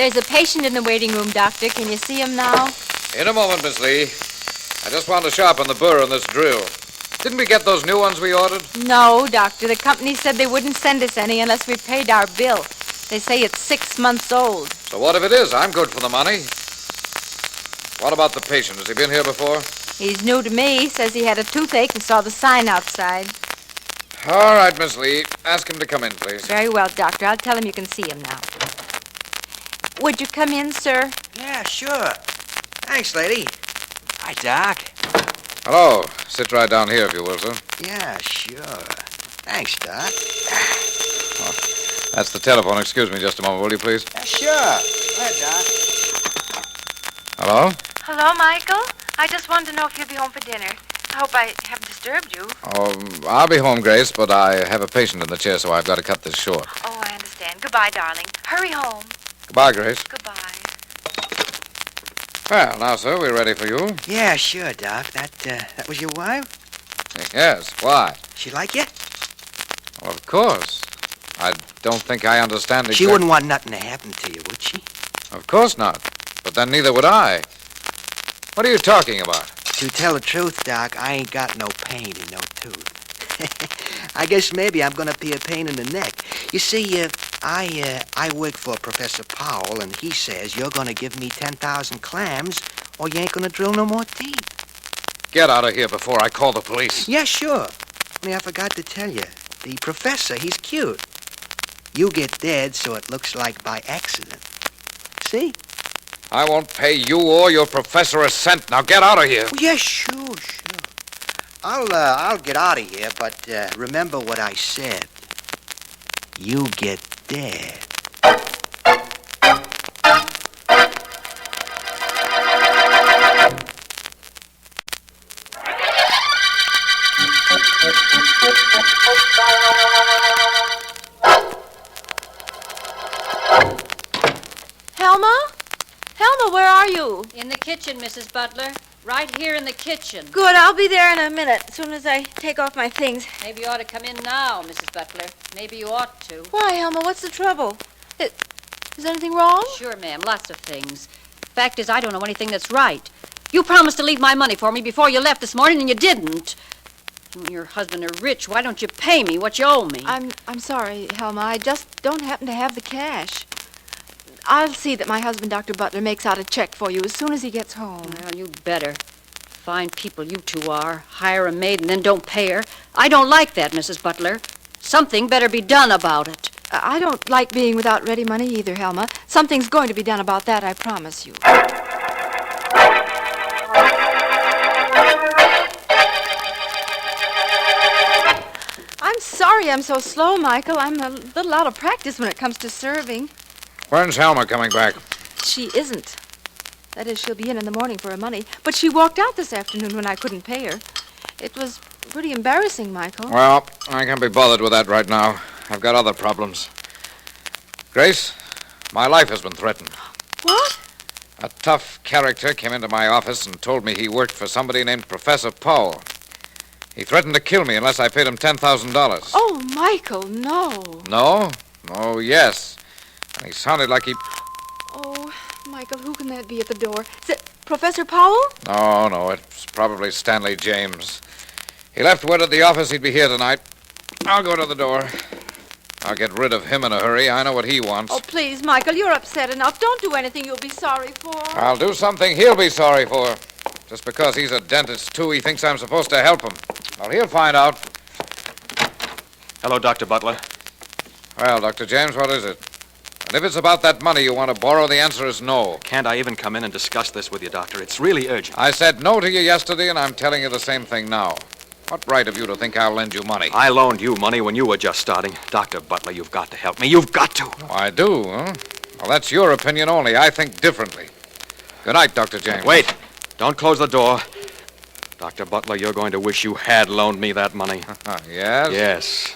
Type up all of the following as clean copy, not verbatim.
There's a patient in the waiting room, Doctor. Can you see him now? In a moment, Miss Lee. I just want to sharpen the burr on this drill. Didn't we get those new ones we ordered? No, Doctor. The company said they wouldn't send us any unless we paid our bill. They say it's 6 months old. So what if it is? I'm good for the money. What about the patient? Has he been here before? He's new to me. Says he had a toothache and saw the sign outside. All right, Miss Lee. Ask him to come in, please. Very well, Doctor. I'll tell him you can see him now. Would you come in, sir? Yeah, sure. Thanks, lady. Hi, Doc. Hello. Sit right down here, if you will, sir. Yeah, sure. Thanks, Doc. That's the telephone. Excuse me just a moment, will you, please? Sure. Hi, Doc. Hello? Hello, Michael. I just wanted to know if you'll be home for dinner. I hope I haven't disturbed you. Oh, I'll be home, Grace, but I have a patient in the chair, so I've got to cut this short. Oh, I understand. Goodbye, darling. Hurry home. Goodbye, Grace. Goodbye. Well, now, sir, we're ready for you. Yeah, sure, Doc. That was your wife? Yes. Why? She like you? Well, of course. I don't think I understand She wouldn't want nothing to happen to you, would she? Of course not. But then neither would I. What are you talking about? To tell the truth, Doc, I ain't got no pain in no tooth. I guess maybe I'm gonna be a pain in the neck. You see, I work for Professor Powell, and he says you're gonna give me 10,000 clams, or you ain't gonna drill no more teeth. Get out of here before I call the police. Yeah, sure. Only I forgot to tell you. The professor, he's cute. You get dead, so it looks like by accident. See? I won't pay you or your professor a cent. Now get out of here. Oh, yeah, sure. I'll get out of here, but remember what I said. You get dead. Helma, where are you? In the kitchen, Mrs. Butler. Right here in the kitchen. Good, I'll be there in a minute, as soon as I take off my things. Maybe you ought to come in now, Mrs. Butler. Maybe you ought to. Why, Helma, what's the trouble? Is anything wrong? Sure, ma'am, lots of things. Fact is, I don't know anything that's right. You promised to leave my money for me before you left this morning, and you didn't. You and your husband are rich. Why don't you pay me what you owe me? I'm sorry, Helma. I just don't happen to have the cash. I'll see that my husband, Dr. Butler, makes out a check for you as soon as he gets home. Well, you'd better. Fine people you two are. Hire a maid and then don't pay her. I don't like that, Mrs. Butler. Something better be done about it. I don't like being without ready money either, Helma. Something's going to be done about that, I promise you. I'm sorry I'm so slow, Michael. I'm a little out of practice when it comes to serving. When's Helma coming back? She isn't. That is, she'll be in the morning for her money. But she walked out this afternoon when I couldn't pay her. It was pretty embarrassing, Michael. Well, I can't be bothered with that right now. I've got other problems. Grace, my life has been threatened. What? A tough character came into my office and told me he worked for somebody named Professor Powell. He threatened to kill me unless I paid him $10,000. Oh, Michael, no. No? Oh, yes. And he sounded like he... Oh, Michael, who can that be at the door? Is it Professor Powell? No, it's probably Stanley James. He left word at the office he'd be here tonight. I'll go to the door. I'll get rid of him in a hurry. I know what he wants. Oh, please, Michael, you're upset enough. Don't do anything you'll be sorry for. I'll do something he'll be sorry for. Just because he's a dentist, too, he thinks I'm supposed to help him. Well, he'll find out. Hello, Dr. Butler. Well, Dr. James, what is it? And if it's about that money you want to borrow, the answer is no. Can't I even come in and discuss this with you, Doctor? It's really urgent. I said no to you yesterday, and I'm telling you the same thing now. What right have you to think I'll lend you money? I loaned you money when you were just starting. Dr. Butler, you've got to help me. You've got to. Oh, I do, huh? Well, that's your opinion only. I think differently. Good night, Dr. James. Wait. Don't close the door. Dr. Butler, you're going to wish you had loaned me that money. Yes? Yes.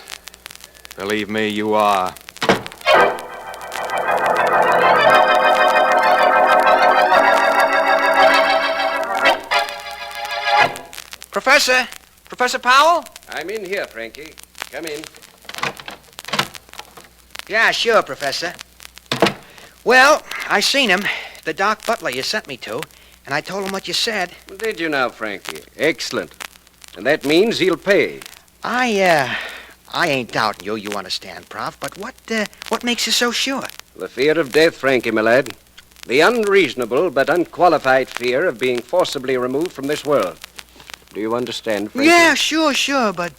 Believe me, you are. Professor Powell? I'm in here, Frankie. Come in. Yeah, sure, Professor. Well, I seen him. The Doc Butler you sent me to. And I told him what you said. Did you now, Frankie? Excellent. And that means he'll pay. I ain't doubting you, you understand, Prof. But what makes you so sure? The fear of death, Frankie, my lad. The unreasonable but unqualified fear of being forcibly removed from this world. Do you understand, Frankie? Yeah, sure, but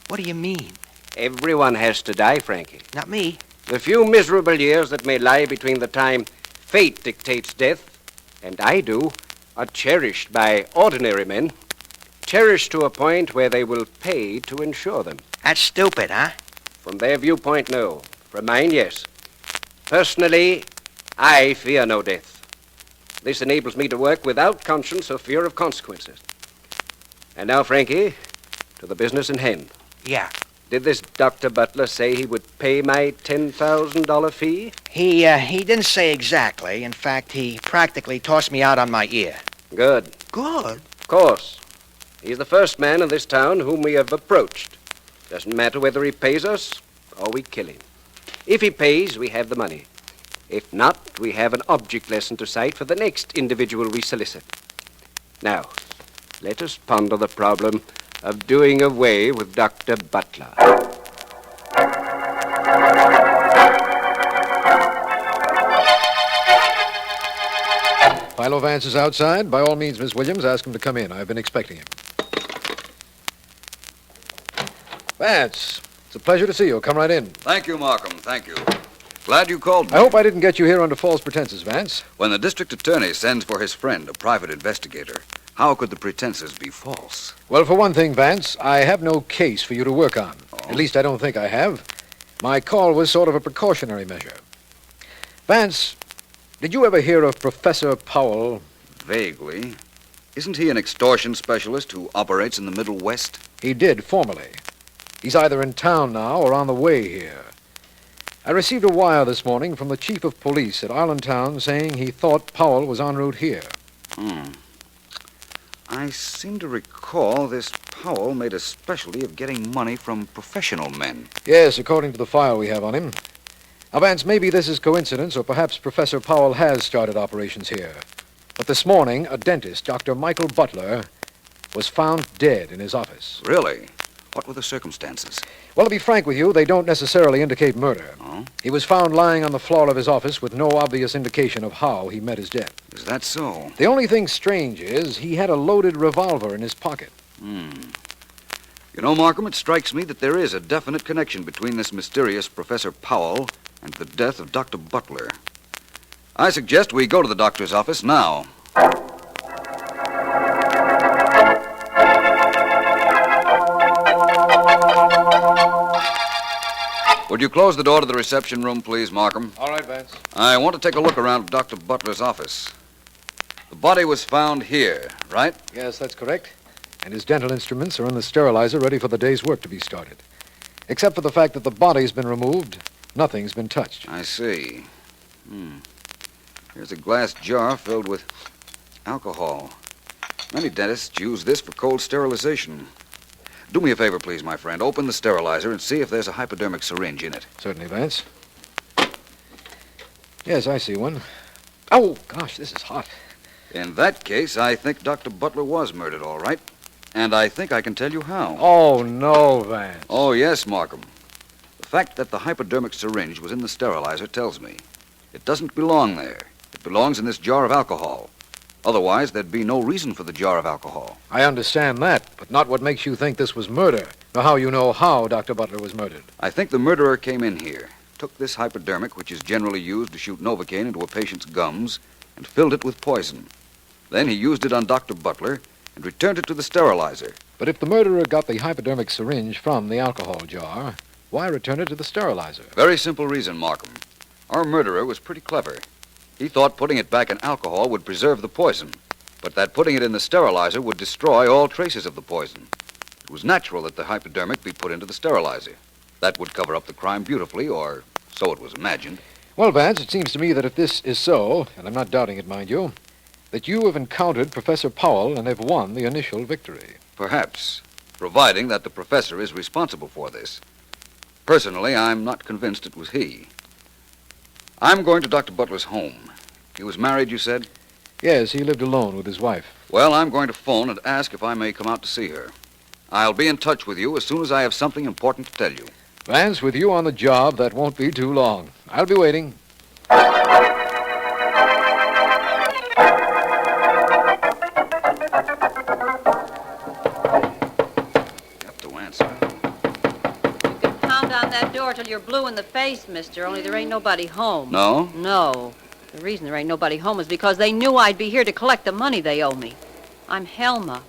what do you mean? Everyone has to die, Frankie. Not me. The few miserable years that may lie between the time fate dictates death and I do are cherished by ordinary men. Cherished to a point where they will pay to ensure them. That's stupid, huh? From their viewpoint, no. From mine, yes. Personally, I fear no death. This enables me to work without conscience or fear of consequences. And now, Frankie, to the business in hand. Yeah. Did this Dr. Butler say he would pay my $10,000 fee? He didn't say exactly. In fact, he practically tossed me out on my ear. Good. Good? Of course. He's the first man in this town whom we have approached. Doesn't matter whether he pays us or we kill him. If he pays, we have the money. If not, we have an object lesson to cite for the next individual we solicit. Now, let us ponder the problem of doing away with Dr. Butler. Philo Vance is outside. By all means, Miss Williams, ask him to come in. I've been expecting him. Vance, it's a pleasure to see you. Come right in. Thank you, Markham. Thank you. Glad you called me. I hope I didn't get you here under false pretenses, Vance. When the district attorney sends for his friend, a private investigator, how could the pretenses be false? Well, for one thing, Vance, I have no case for you to work on. Oh. At least I don't think I have. My call was sort of a precautionary measure. Vance, did you ever hear of Professor Powell? Vaguely. Isn't he an extortion specialist who operates in the Middle West? He did, formerly. He's either in town now or on the way here. I received a wire this morning from the chief of police at Islandtown saying he thought Powell was en route here. I seem to recall this Powell made a specialty of getting money from professional men. Yes, according to the file we have on him. Now, Vance, maybe this is coincidence, or perhaps Professor Powell has started operations here. But this morning, a dentist, Dr. Michael Butler, was found dead in his office. Really? What were the circumstances? Well, to be frank with you, they don't necessarily indicate murder. Oh? He was found lying on the floor of his office with no obvious indication of how he met his death. Is that so? The only thing strange is he had a loaded revolver in his pocket. You know, Markham, it strikes me that there is a definite connection between this mysterious Professor Powell and the death of Dr. Butler. I suggest we go to the doctor's office now. Would you close the door to the reception room, please, Markham? All right, Vance. I want to take a look around Dr. Butler's office. The body was found here, right? Yes, that's correct. And his dental instruments are in the sterilizer ready for the day's work to be started. Except for the fact that the body's been removed, nothing's been touched. I see. Here's a glass jar filled with alcohol. Many dentists use this for cold sterilization. Do me a favor, please, my friend. Open the sterilizer and see if there's a hypodermic syringe in it. Certainly, Vance. Yes, I see one. Oh, gosh, this is hot. In that case, I think Dr. Butler was murdered, all right. And I think I can tell you how. Oh, no, Vance. Oh, yes, Markham. The fact that the hypodermic syringe was in the sterilizer tells me it doesn't belong there. It belongs in this jar of alcohol. Otherwise, there'd be no reason for the jar of alcohol. I understand that, but not what makes you think this was murder, nor how you know how Dr. Butler was murdered. I think the murderer came in here, took this hypodermic, which is generally used to shoot Novocaine into a patient's gums, and filled it with poison. Then he used it on Dr. Butler and returned it to the sterilizer. But if the murderer got the hypodermic syringe from the alcohol jar, why return it to the sterilizer? Very simple reason, Markham. Our murderer was pretty clever. He thought putting it back in alcohol would preserve the poison, but that putting it in the sterilizer would destroy all traces of the poison. It was natural that the hypodermic be put into the sterilizer. That would cover up the crime beautifully, or so it was imagined. Well, Vance, it seems to me that if this is so, and I'm not doubting it, mind you, that you have encountered Professor Powell and have won the initial victory. Perhaps, providing that the professor is responsible for this. Personally, I'm not convinced it was he. I'm going to Dr. Butler's home. He was married, you said? Yes, he lived alone with his wife. Well, I'm going to phone and ask if I may come out to see her. I'll be in touch with you as soon as I have something important to tell you. Vance, with you on the job, that won't be too long. I'll be waiting. Got to answer. You can pound on that door till you're blue in the face, mister, only there ain't nobody home. No? No. The reason there ain't nobody home is because they knew I'd be here to collect the money they owe me. I'm Helma.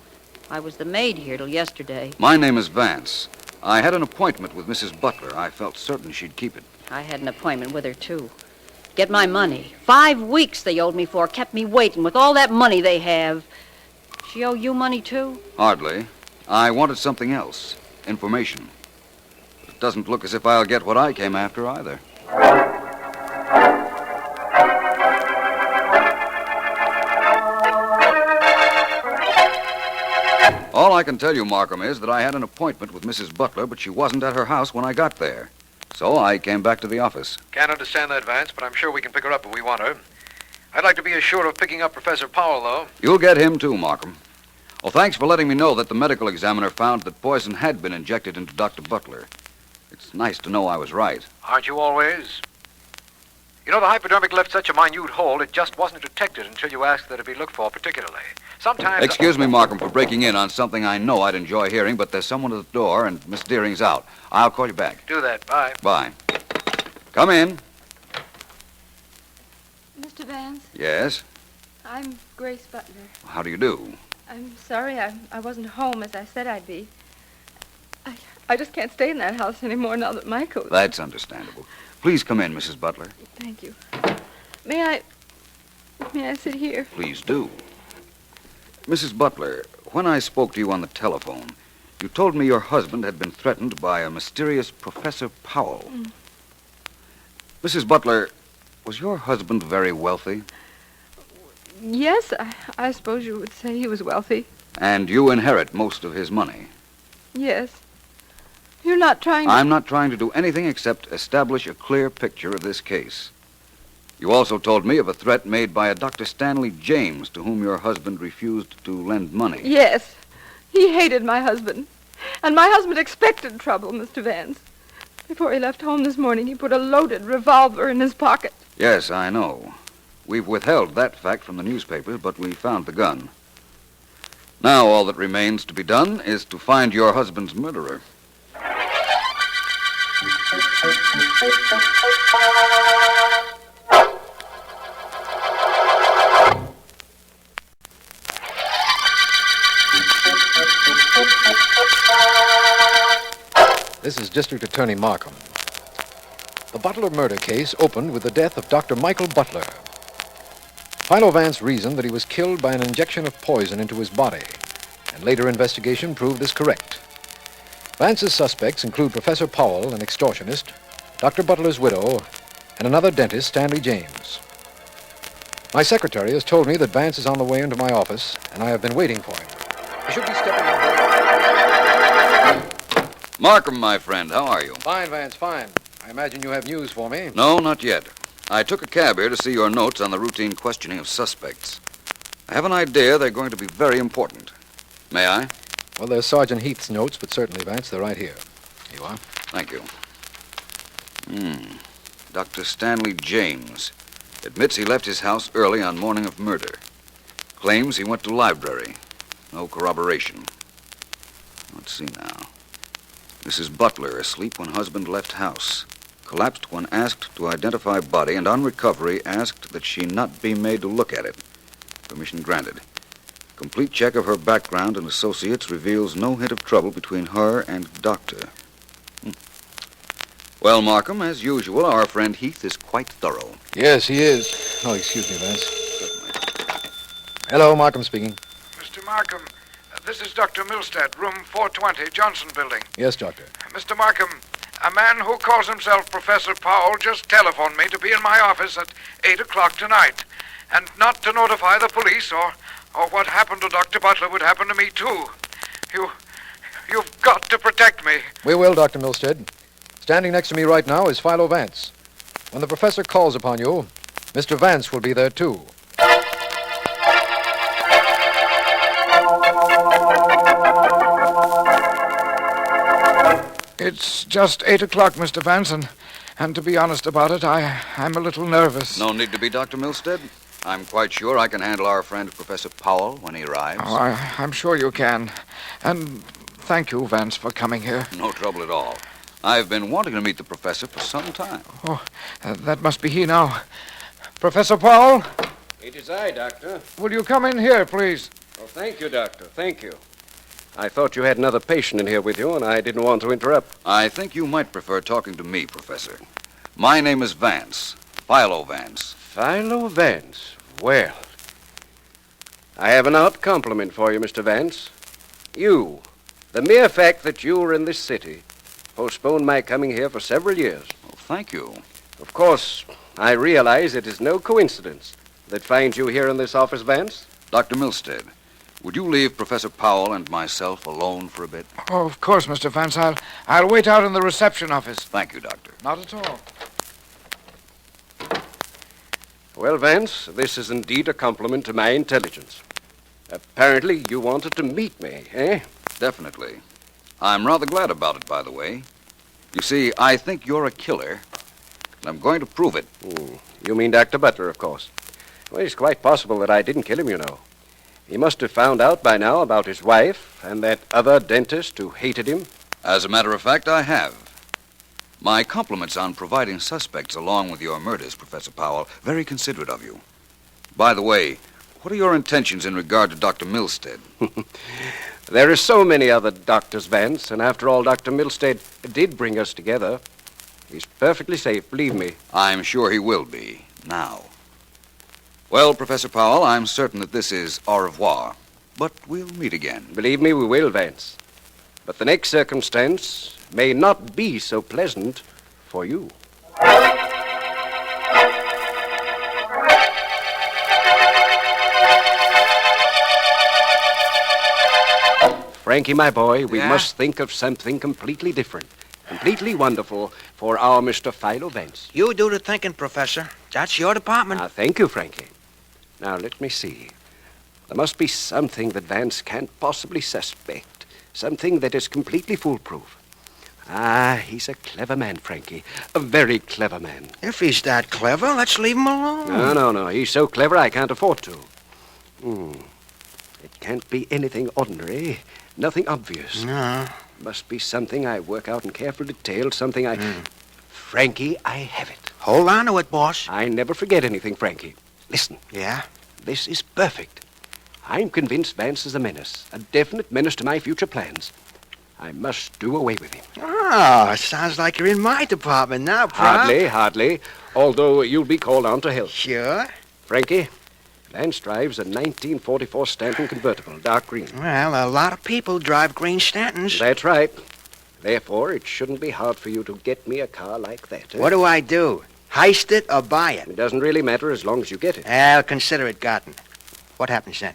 I was the maid here till yesterday. My name is Vance. I had an appointment with Mrs. Butler. I felt certain she'd keep it. I had an appointment with her, too. Get my money. 5 weeks they owed me for. Kept me waiting with all that money they have. She owe you money, too? Hardly. I wanted something else. Information. It doesn't look as if I'll get what I came after either. All I can tell you, Markham, is that I had an appointment with Mrs. Butler, but she wasn't at her house when I got there. So I came back to the office. Can't understand that, Vance, but I'm sure we can pick her up if we want her. I'd like to be assured of picking up Professor Powell, though. You'll get him, too, Markham. Well, thanks for letting me know that the medical examiner found that poison had been injected into Dr. Butler. It's nice to know I was right. Aren't you always? You know, the hypodermic left such a minute hole, it just wasn't detected until you asked that it be looked for particularly. Sometimes... Excuse me, Markham, for breaking in on something I know I'd enjoy hearing, but there's someone at the door, and Miss Deering's out. I'll call you back. Do that. Bye. Bye. Come in. Mr. Vance, Yes? I'm Grace Butler. How do you do? I'm sorry I wasn't home as I said I'd be. I just can't stay in that house anymore now that Michael's... That's understandable. Please come in, Mrs. Butler. Thank you. May I sit here? Please do. Mrs. Butler, when I spoke to you on the telephone, you told me your husband had been threatened by a mysterious Professor Powell. Mrs. Butler, was your husband very wealthy? Yes, I suppose you would say he was wealthy. And you inherit most of his money? Yes. You're not trying to... I'm not trying to do anything except establish a clear picture of this case. You also told me of a threat made by a Dr. Stanley James to whom your husband refused to lend money. Yes. He hated my husband. And my husband expected trouble, Mr. Vance. Before he left home this morning, he put a loaded revolver in his pocket. Yes, I know. We've withheld that fact from the newspapers, but we found the gun. Now all that remains to be done is to find your husband's murderer. This is District Attorney Markham. The Butler murder case opened with the death of Dr. Michael Butler. Philo Vance reasoned that he was killed by an injection of poison into his body, and later investigation proved this correct. Vance's suspects include Professor Powell, an extortionist, Dr. Butler's widow, and another dentist, Stanley James. My secretary has told me that Vance is on the way into my office, and I have been waiting for him. He should be stepping out. Markham, my friend, how are you? Fine, Vance, fine. I imagine you have news for me. No, not yet. I took a cab here to see your notes on the routine questioning of suspects. I have an idea they're going to be very important. May I? Well, there's Sergeant Heath's notes, but certainly, Vance, they're right here. Here you are. Thank you. Dr. Stanley James admits he left his house early on morning of murder. Claims he went to library. No corroboration. Let's see now. Mrs. Butler asleep when husband left house. Collapsed when asked to identify body, and on recovery asked that she not be made to look at it. Permission granted. Complete check of her background and associates reveals no hint of trouble between her and doctor. Well, Markham, as usual, our friend Heath is quite thorough. Yes, he is. Oh, excuse me, Vance. Certainly. Hello, Markham speaking. Mr. Markham, this is Dr. Milstead, room 420, Johnson Building. Yes, Doctor. Mr. Markham, a man who calls himself Professor Powell just telephoned me to be in my office at 8 o'clock tonight, and not to notify the police, or what happened to Dr. Butler would happen to me, too. You've got to protect me. We will, Dr. Milstead. Standing next to me right now is Philo Vance. When the professor calls upon you, Mr. Vance will be there, too. It's just 8 o'clock, Mr. Vance, and to be honest about it, I'm a little nervous. No need to be, Dr. Milstead. I'm quite sure I can handle our friend Professor Powell when he arrives. Oh, I'm sure you can. And thank you, Vance, for coming here. No trouble at all. I've been wanting to meet the professor for some time. Oh, that must be he now. Professor Powell, It is I, Doctor. will you come in here, please? Oh, thank you, Doctor. Thank you. I thought you had another patient in here with you, and I didn't want to interrupt. I think you might prefer talking to me, Professor. My name is Vance, Philo Vance. Philo Vance. Well, I have an odd compliment for you, Mr. Vance. You, the mere fact that you are in this city, postponed my coming here for several years. Well, thank you. Of course, I realize it is no coincidence that finds you here in this office, Vance. Dr. Milstead, would you leave Professor Powell and myself alone for a bit? Oh, of course, Mr. Vance. I'll wait out in the reception office. Thank you, Doctor. Not at all. Well, Vance, this is indeed a compliment to my intelligence. Apparently, you wanted to meet me, eh? Definitely. I'm rather glad about it, by the way. You see, I think you're a killer, and I'm going to prove it. You mean Dr. Butler, of course. Well, it's quite possible that I didn't kill him, you know. He must have found out by now about his wife and that other dentist who hated him. As a matter of fact, I have. My compliments on providing suspects along with your murders, Professor Powell. Very considerate of you. By the way, what are your intentions in regard to Dr. Milstead? There are so many other doctors, Vance, and after all, Dr. Milstead did bring us together. He's perfectly safe, believe me. I'm sure he will be, now. Well, Professor Powell, I'm certain that this is au revoir, but we'll meet again. Believe me, we will, Vance. But the next circumstance may not be so pleasant for you. Frankie, my boy, we must think of something completely different, completely wonderful for our Mr. Philo Vance. You do the thinking, Professor. That's your department. Thank you, Frankie. Now, let me see. There must be something that Vance can't possibly suspect. Something that is completely foolproof. He's a clever man, Frankie. A very clever man. If he's that clever, let's leave him alone. No. He's so clever I can't afford to. It can't be anything ordinary. Nothing obvious. No. Must be something I work out in careful detail. Something I... Frankie, I have it. Hold on to it, boss. I never forget anything, Frankie. Listen. Yeah? This is perfect. I'm convinced Vance is a menace. A definite menace to my future plans. I must do away with him. Oh, sounds like you're in my department now, Prop. Hardly. Although you'll be called on to help. Sure. Frankie, Vance drives a 1944 Stanton convertible, dark green. Well, a lot of people drive green Stantons. That's right. Therefore, it shouldn't be hard for you to get me a car like that. What do I do? Heist it or buy it? It doesn't really matter as long as you get it. I'll consider it gotten. What happens then?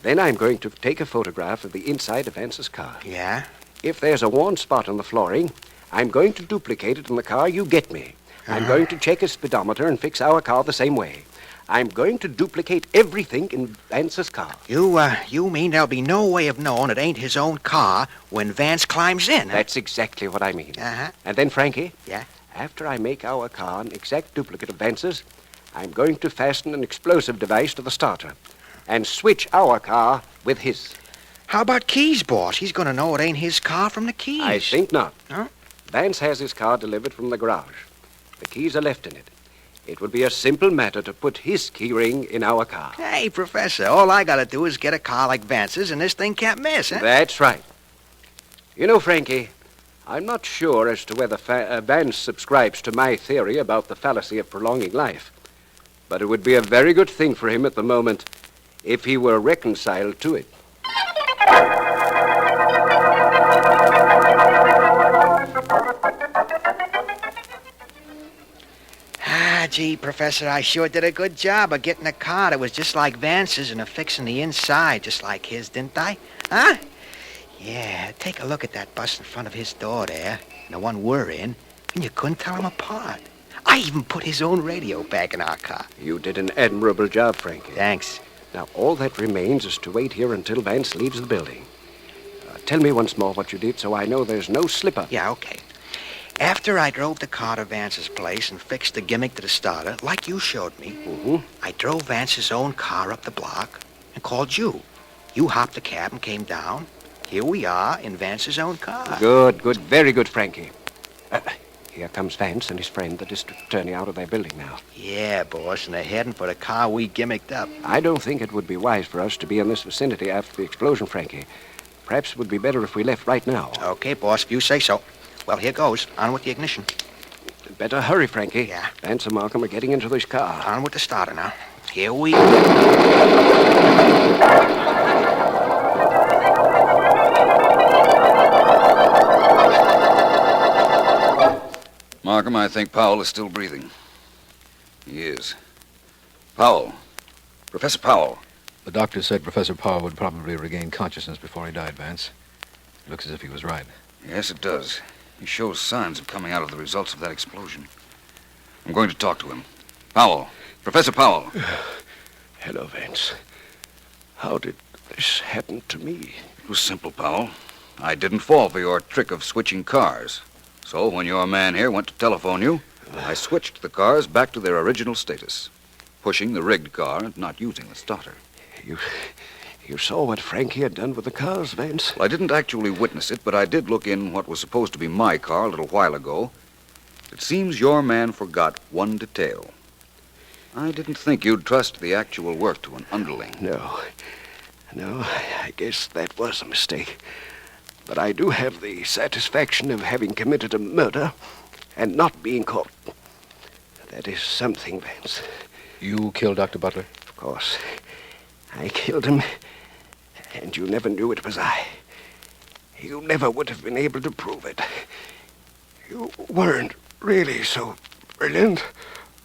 Then I'm going to take a photograph of the inside of Vance's car. Yeah? If there's a worn spot on the flooring, I'm going to duplicate it in the car you get me. I'm going to check his speedometer and fix our car the same way. I'm going to duplicate everything in Vance's car. You mean there'll be no way of knowing it ain't his own car when Vance climbs in? Huh? That's exactly what I mean. Uh-huh. And then, Frankie? Yeah? After I make our car an exact duplicate of Vance's, I'm going to fasten an explosive device to the starter and switch our car with his. How about keys, boss? He's gonna know it ain't his car from the keys. I think not. Huh? Vance has his car delivered from the garage. The keys are left in it. It would be a simple matter to put his key ring in our car. Hey, Professor, all I gotta do is get a car like Vance's and this thing can't miss, huh? That's right. You know, Frankie, I'm not sure as to whether Vance subscribes to my theory about the fallacy of prolonging life. But it would be a very good thing for him at the moment if he were reconciled to it. Gee, Professor, I sure did a good job of getting a car that was just like Vance's and of fixing the inside just like his, didn't I? Huh? Yeah, take a look at that bus in front of his door there, and the one we're in, and you couldn't tell them apart. I even put his own radio back in our car. You did an admirable job, Frankie. Thanks. Now, all that remains is to wait here until Vance leaves the building. Tell me once more what you did so I know there's no slip-up. Yeah, okay. After I drove the car to Vance's place and fixed the gimmick to the starter, like you showed me, I drove Vance's own car up the block and called you. You hopped the cab and came down. Here we are in Vance's own car. Good. Very good, Frankie. Here comes Vance and his friend, the district attorney, out of their building now. Yeah, boss, and they're heading for the car we gimmicked up. I don't think it would be wise for us to be in this vicinity after the explosion, Frankie. Perhaps it would be better if we left right now. Okay, boss, if you say so. Well, here goes. On with the ignition. Better hurry, Frankie. Yeah. Vance and Markham are getting into this car. On with the starter now. Here we Markham, I think Powell is still breathing. He is. Powell. Professor Powell. The doctor said Professor Powell would probably regain consciousness before he died, Vance. It looks as if he was right. Yes, it does. He shows signs of coming out of the results of that explosion. I'm going to talk to him. Powell. Professor Powell. Hello, Vance. How did this happen to me? It was simple, Powell. I didn't fall for your trick of switching cars. So when your man here went to telephone you, I switched the cars back to their original status, pushing the rigged car and not using the starter. You saw what Frankie had done with the cars, Vance? Well, I didn't actually witness it, but I did look in what was supposed to be my car a little while ago. It seems your man forgot one detail. I didn't think you'd trust the actual work to an underling. No, I guess that was a mistake. But I do have the satisfaction of having committed a murder and not being caught. That is something, Vance. You killed Dr. Butler? Of course. I killed him, and you never knew it was I. You never would have been able to prove it. You weren't really so brilliant,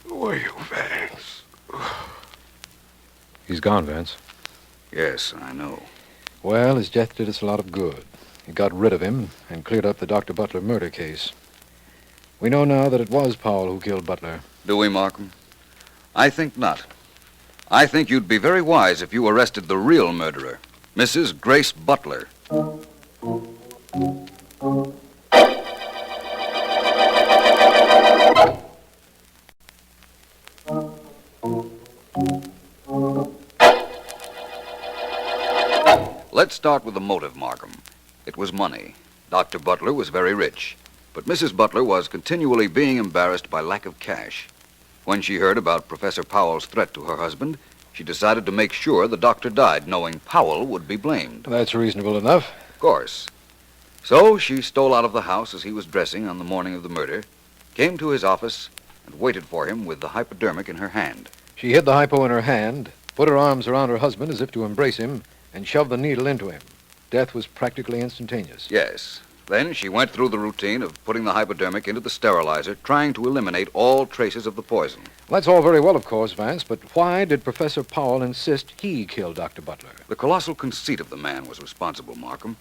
were you, Vance? He's gone, Vance. Yes, I know. Well, his death did us a lot of good. It got rid of him and cleared up the Dr. Butler murder case. We know now that it was Powell who killed Butler. Do we, Markham? I think not. I think you'd be very wise if you arrested the real murderer, Mrs. Grace Butler. Let's start with the motive, Markham. It was money. Dr. Butler was very rich, but Mrs. Butler was continually being embarrassed by lack of cash. When she heard about Professor Powell's threat to her husband, she decided to make sure the doctor died, knowing Powell would be blamed. That's reasonable enough. Of course. So she stole out of the house as he was dressing on the morning of the murder, came to his office, and waited for him with the hypodermic in her hand. She hid the hypo in her hand, put her arms around her husband as if to embrace him, and shoved the needle into him. Death was practically instantaneous. Yes. Then she went through the routine of putting the hypodermic into the sterilizer, trying to eliminate all traces of the poison. Well, that's all very well, of course, Vance, but why did Professor Powell insist he killed Dr. Butler? The colossal conceit of the man was responsible, Markham.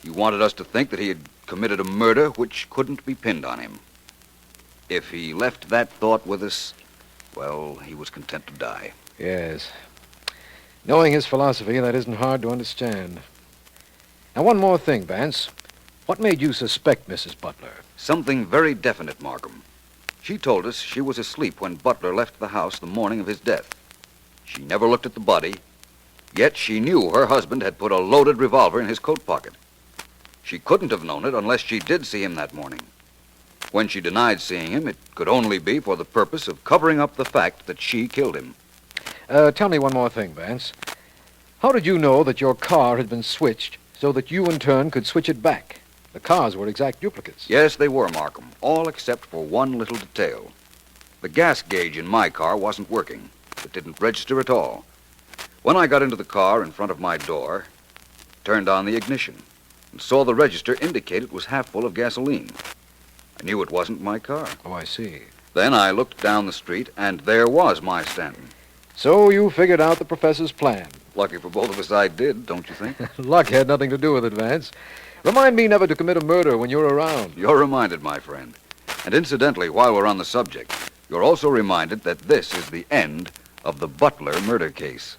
He wanted us to think that he had committed a murder which couldn't be pinned on him. If he left that thought with us, well, he was content to die. Yes. Knowing his philosophy, that isn't hard to understand. Now, one more thing, Vance. What made you suspect Mrs. Butler? Something very definite, Markham. She told us she was asleep when Butler left the house the morning of his death. She never looked at the body, yet she knew her husband had put a loaded revolver in his coat pocket. She couldn't have known it unless she did see him that morning. When she denied seeing him, it could only be for the purpose of covering up the fact that she killed him. Tell me one more thing, Vance. How did you know that your car had been switched so that you, in turn, could switch it back? The cars were exact duplicates. Yes, they were, Markham, all except for one little detail. The gas gauge in my car wasn't working. It didn't register at all. When I got into the car in front of my door, turned on the ignition, and saw the register indicate it was half full of gasoline. I knew it wasn't my car. Oh, I see. Then I looked down the street, and there was my Stanton. So you figured out the professor's plan. Lucky for both of us I did, don't you think? Luck had nothing to do with it, Vance. Remind me never to commit a murder when you're around. You're reminded, my friend. And incidentally, while we're on the subject, You're also reminded that this is the end of the Butler murder case.